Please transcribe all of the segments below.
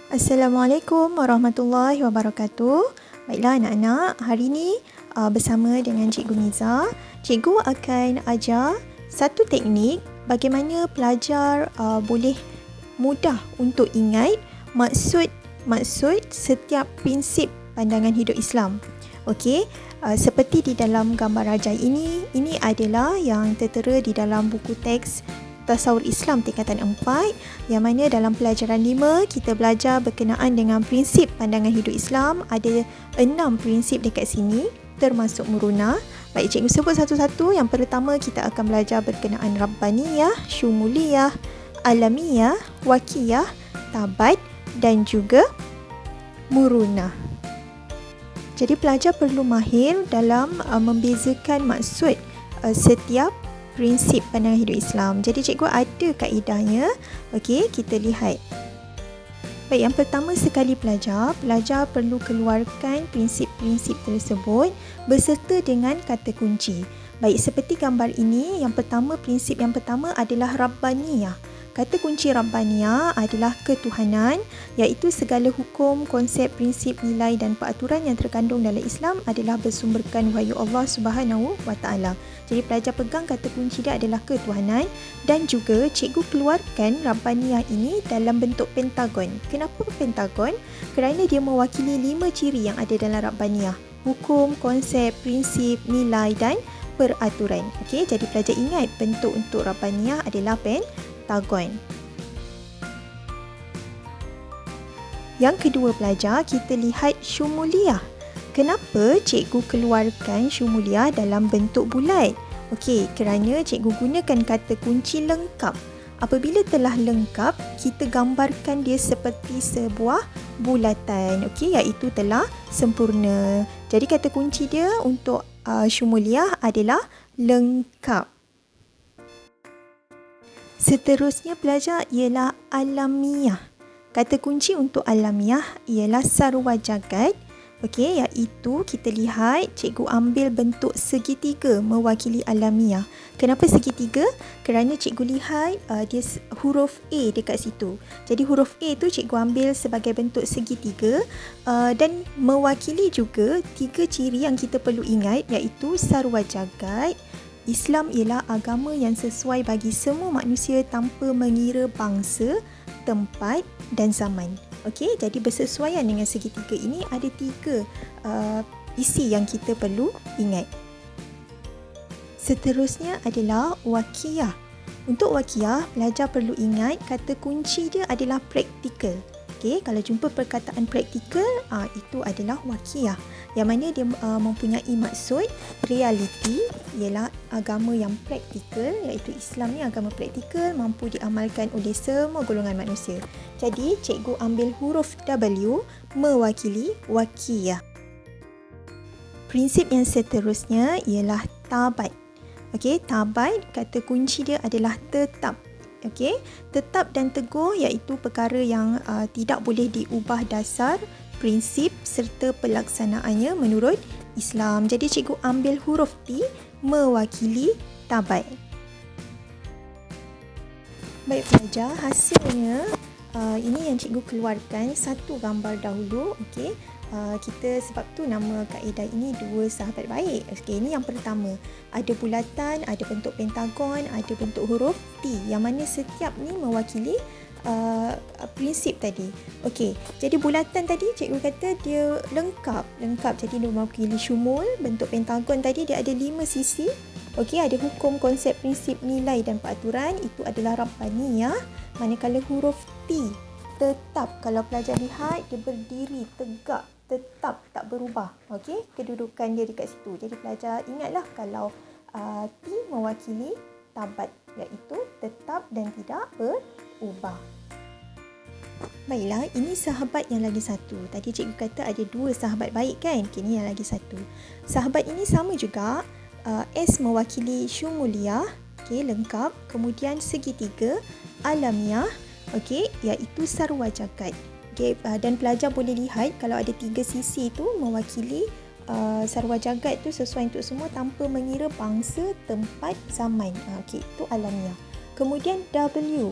Assalamualaikum warahmatullahi wabarakatuh. Baiklah anak-anak, hari ini bersama dengan Cikgu Niza, Cikgu akan ajar satu teknik bagaimana pelajar boleh mudah untuk ingat maksud setiap prinsip pandangan hidup Islam. Okey, seperti di dalam gambar rajai ini adalah yang tertera di dalam buku teks Tasawur Islam tingkatan 4, yang mana dalam pelajaran 5 kita belajar berkenaan dengan prinsip pandangan hidup Islam. Ada 6 prinsip dekat sini termasuk muruna. Baik, cikgu sebut satu-satu. Yang pertama kita akan belajar berkenaan Rabbaniyah, Syumuliyah, Alamiyah, Wakiyah, Tabat dan juga muruna. Jadi pelajar perlu mahir dalam membezakan maksud setiap prinsip pandangan hidup Islam. Jadi cikgu ada kaedahnya. Okey, kita lihat. Baik, yang pertama sekali pelajar perlu keluarkan prinsip-prinsip tersebut beserta dengan kata kunci. Baik, seperti gambar ini, prinsip yang pertama adalah Rabbaniyah. Kata kunci Rabbaniyah adalah ketuhanan, iaitu segala hukum, konsep, prinsip, nilai dan peraturan yang terkandung dalam Islam adalah bersumberkan wahyu Allah Subhanahu wa Ta'ala. Jadi pelajar pegang kata kunci dia adalah ketuhanan, dan juga cikgu keluarkan Rabbaniyah ini dalam bentuk pentagon. Kenapa pentagon? Kerana dia mewakili 5 ciri yang ada dalam Rabbaniyah: hukum, konsep, prinsip, nilai dan peraturan. Okey, jadi pelajar ingat bentuk untuk Rabbaniyah adalah pentagon. Yang kedua pelajar, kita lihat Syumuliyah. Kenapa cikgu keluarkan Syumuliyah dalam bentuk bulat? Okey, kerana cikgu gunakan kata kunci lengkap. Apabila telah lengkap, kita gambarkan dia seperti sebuah bulatan. Okey, iaitu telah sempurna. Jadi kata kunci dia untuk Syumuliyah adalah lengkap. Seterusnya pelajar ialah Alamiyah. Kata kunci untuk Alamiyah ialah sarwa jagat. Okey, iaitu kita lihat cikgu ambil bentuk segitiga mewakili Alamiyah. Kenapa segitiga? Kerana cikgu lihat dia huruf A dekat situ. Jadi huruf A tu cikgu ambil sebagai bentuk segitiga dan mewakili juga 3 ciri yang kita perlu ingat, iaitu sarwa jagat. Islam ialah agama yang sesuai bagi semua manusia tanpa mengira bangsa, tempat dan zaman. Okey, jadi bersesuaian dengan segitiga ini ada 3 isi yang kita perlu ingat. Seterusnya adalah Wakiyah. Untuk Wakiyah, pelajar perlu ingat kata kunci dia adalah praktikal. Okey, kalau jumpa perkataan praktikal, itu adalah Wakiyah, yang mana dia mempunyai maksud realiti, ialah agama yang praktikal, iaitu Islam ni agama praktikal, mampu diamalkan oleh semua golongan manusia. Jadi cikgu ambil huruf W mewakili Wakiyah. Prinsip yang seterusnya ialah Tabat. Okey, Tabat kata kunci dia adalah tetap. Okey, tetap dan teguh iaitu perkara yang tidak boleh diubah dasar, prinsip serta pelaksanaannya menurut Islam. Jadi cikgu ambil huruf T mewakili Tabat. Baik pelajar, hasilnya ini yang cikgu keluarkan satu gambar dahulu. Okey, kita sebab tu nama kaedah ini 2 sahabat baik. Okey, ini yang pertama. Ada bulatan, ada bentuk pentagon, ada bentuk huruf T, yang mana setiap ni mewakili prinsip tadi. Okey, jadi bulatan tadi cikgu kata dia lengkap. Jadi dia mewakili syumul. Bentuk pentagon tadi dia ada 5 sisi. Okey, ada hukum, konsep, prinsip, nilai dan peraturan. Itu adalah Rabbaniyah. Manakala huruf T tetap, kalau pelajar lihat dia berdiri tegak, tetap, tak berubah. Okey, kedudukan dia dekat situ. Jadi pelajar ingatlah kalau T mewakili Tabat, iaitu tetap dan tidak berubah. Baiklah, ini sahabat yang lagi satu. Tadi cikgu kata ada 2 sahabat baik kan? Kini yang lagi satu. Sahabat ini sama juga. S mewakili Syumuliyah, okey, lengkap. Kemudian segitiga, Alamiyah, okey, iaitu sarwa jagat. Okay, dan pelajar boleh lihat kalau ada 3 sisi tu mewakili sarwa jagat tu sesuai untuk semua tanpa mengira bangsa, tempat, zaman. Okey, itu Alamiyah. Kemudian W,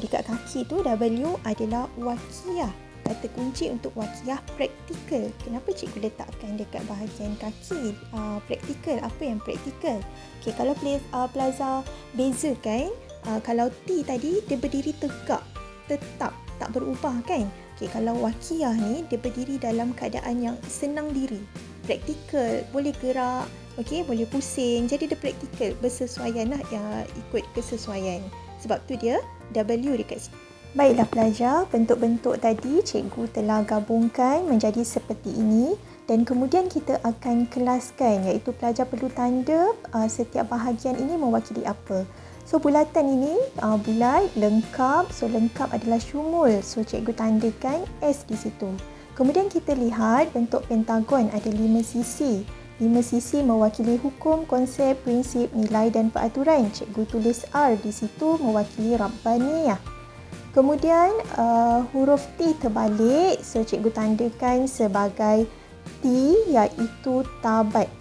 dekat kaki tu W adalah Wakiyah. kata kunci untuk wakiah praktikal. Kenapa cikgu letakkan dekat bahagian kaki praktikal? Apa yang praktikal? Okey, kalau Plaza bezakan, kalau T tadi dia berdiri tegak, tetap, tak berubah kan? Okey, kalau wakiah ni dia berdiri dalam keadaan yang senang diri. Praktikal, boleh gerak, okey, boleh pusing. Jadi dia praktikal, bersesuaian lah, ikut kesesuaian. Sebab tu dia W dekat sini. Baiklah pelajar, bentuk-bentuk tadi cikgu telah gabungkan menjadi seperti ini dan kemudian kita akan kelaskan, iaitu pelajar perlu tanda setiap bahagian ini mewakili apa. So bulatan ini bulat, lengkap. So lengkap adalah syumul. So cikgu tandakan S di situ. Kemudian kita lihat bentuk pentagon ada 5 sisi. 5 sisi mewakili hukum, konsep, prinsip, nilai dan peraturan. Cikgu tulis R di situ mewakili Rabbaniyah. Kemudian huruf T terbalik, so cikgu tandakan sebagai T, iaitu tabat.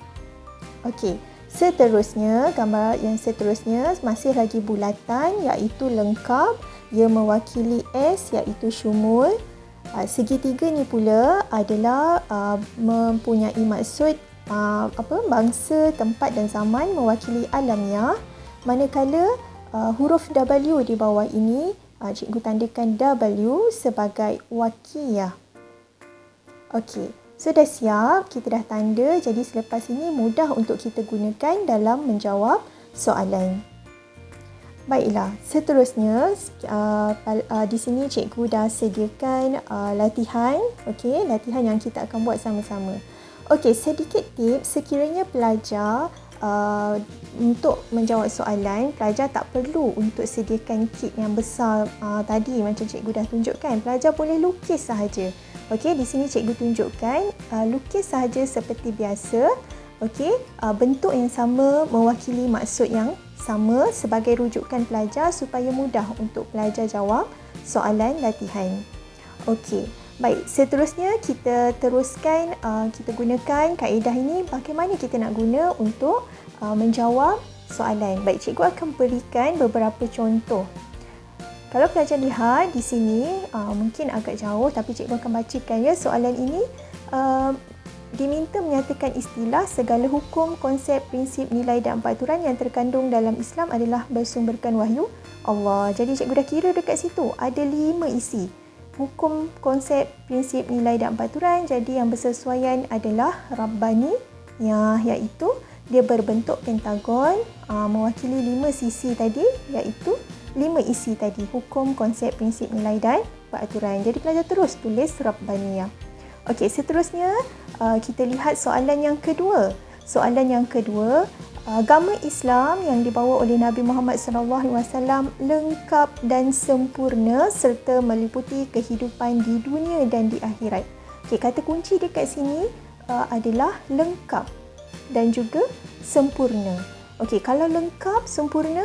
Okey, seterusnya, gambar yang seterusnya masih lagi bulatan, iaitu lengkap. Ia mewakili S, iaitu syumul. Segitiga ni pula adalah mempunyai maksud bangsa, tempat dan zaman, mewakili alamiah. Manakala huruf W di bawah ini, cikgu tandakan W sebagai wakiyah. Okey, so dah siap, kita dah tanda. Jadi selepas ini mudah untuk kita gunakan dalam menjawab soalan. Baiklah, seterusnya di sini cikgu dah sediakan latihan. Okey, latihan yang kita akan buat sama-sama. Okey, sedikit tips, sekiranya pelajar untuk menjawab soalan, pelajar tak perlu untuk sediakan kit yang besar tadi macam cikgu dah tunjukkan. Pelajar boleh lukis sahaja. Okey, di sini cikgu tunjukkan lukis sahaja seperti biasa. Okey, bentuk yang sama mewakili maksud yang sama sebagai rujukan pelajar supaya mudah untuk pelajar jawab soalan latihan. Okey. Baik, seterusnya kita teruskan, kita gunakan kaedah ini bagaimana kita nak guna untuk menjawab soalan. Baik, cikgu akan berikan beberapa contoh. Kalau pelajar lihat di sini, mungkin agak jauh tapi cikgu akan bacakan ya. Soalan ini diminta menyatakan istilah segala hukum, konsep, prinsip, nilai dan peraturan yang terkandung dalam Islam adalah bersumberkan wahyu Allah. Jadi cikgu dah kira dekat situ ada 5 isi. Hukum, konsep, prinsip, nilai dan peraturan. Jadi yang bersesuaian adalah Rabbani, iaitu dia berbentuk pentagon, mewakili 5 sisi tadi, iaitu 5 isi tadi, hukum, konsep, prinsip, nilai dan peraturan. Jadi pelajar terus tulis Rabbaniyah. Okey, seterusnya kita lihat soalan yang kedua. Soalan yang kedua, agama Islam yang dibawa oleh Nabi Muhammad SAW lengkap dan sempurna serta meliputi kehidupan di dunia dan di akhirat. Okey, kata kunci dekat sini adalah lengkap dan juga sempurna. Okey, kalau lengkap, sempurna,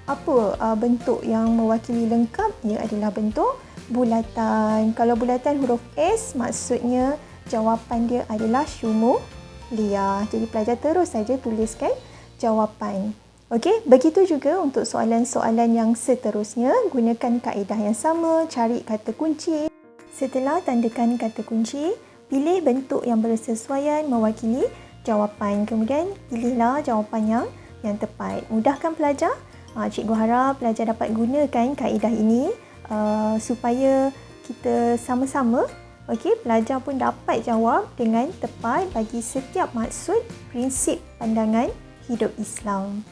apa bentuk yang mewakili lengkap? Ia adalah bentuk bulatan. Kalau bulatan huruf S, maksudnya jawapan dia adalah syumuliyah. Jadi pelajar terus saja tuliskan jawapan. Okey, begitu juga untuk soalan-soalan yang seterusnya. Gunakan kaedah yang sama, cari kata kunci. Setelah tandakan kata kunci, pilih bentuk yang bersesuaian mewakili jawapan. Kemudian pilihlah jawapan yang tepat. Mudahkan pelajar? Cikgu harap pelajar dapat gunakan kaedah ini supaya kita sama-sama, okey, pelajar pun dapat jawab dengan tepat bagi setiap maksud prinsip pandangan hidup Islam.